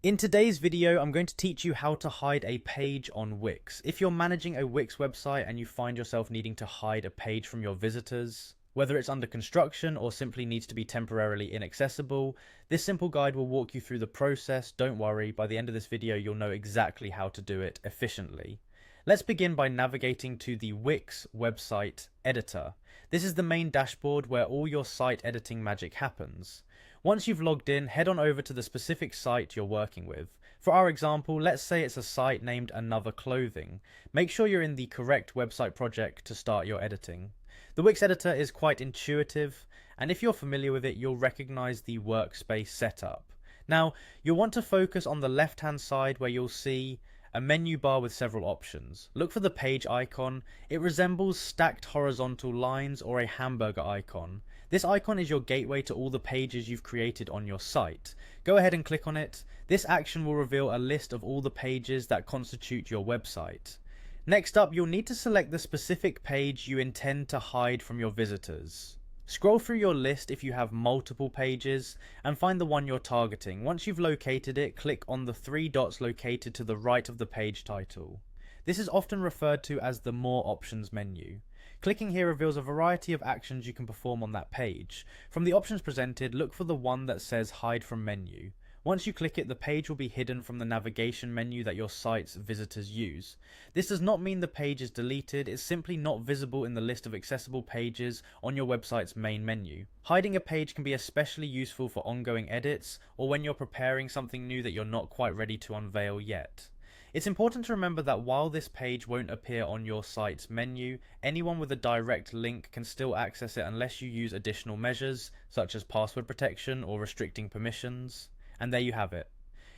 In today's video, I'm going to teach you how to hide a page on Wix. If you're managing a Wix website and you find yourself needing to hide a page from your visitors, whether it's under construction or simply needs to be temporarily inaccessible, this simple guide will walk you through the process. Don't worry, by the end of this video, you'll know exactly how to do it efficiently. Let's begin by navigating to the Wix website editor. This is the main dashboard where all your site editing magic happens. Once you've logged in, head on over to the specific site you're working with. For our example, let's say it's a site named Another Clothing. Make sure you're in the correct website project to start your editing. The Wix editor is quite intuitive, and if you're familiar with it, you'll recognize the workspace setup. Now, you'll want to focus on the left-hand side where you'll see a menu bar with several options. Look for the page icon. It resembles stacked horizontal lines or a hamburger icon. This icon is your gateway to all the pages you've created on your site. Go ahead and click on it. This action will reveal a list of all the pages that constitute your website. Next up, you'll need to select the specific page you intend to hide from your visitors. Scroll through your list if you have multiple pages and find the one you're targeting. Once you've located it, click on the three dots located to the right of the page title. This is often referred to as the More Options menu. Clicking here reveals a variety of actions you can perform on that page. From the options presented, look for the one that says Hide from Menu. Once you click it, the page will be hidden from the navigation menu that your site's visitors use. This does not mean the page is deleted, it's simply not visible in the list of accessible pages on your website's main menu. Hiding a page can be especially useful for ongoing edits or when you're preparing something new that you're not quite ready to unveil yet. It's important to remember that while this page won't appear on your site's menu, anyone with a direct link can still access it unless you use additional measures, such as password protection or restricting permissions. And there you have it.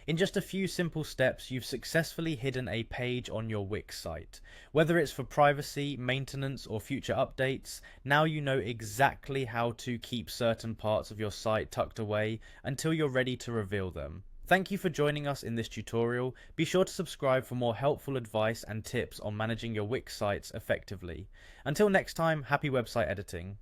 In just a few simple steps, you've successfully hidden a page on your Wix site. Whether it's for privacy, maintenance, or future updates, now you know exactly how to keep certain parts of your site tucked away until you're ready to reveal them. Thank you for joining us in this tutorial. Be sure to subscribe for more helpful advice and tips on managing your Wix sites effectively. Until next time, happy website editing.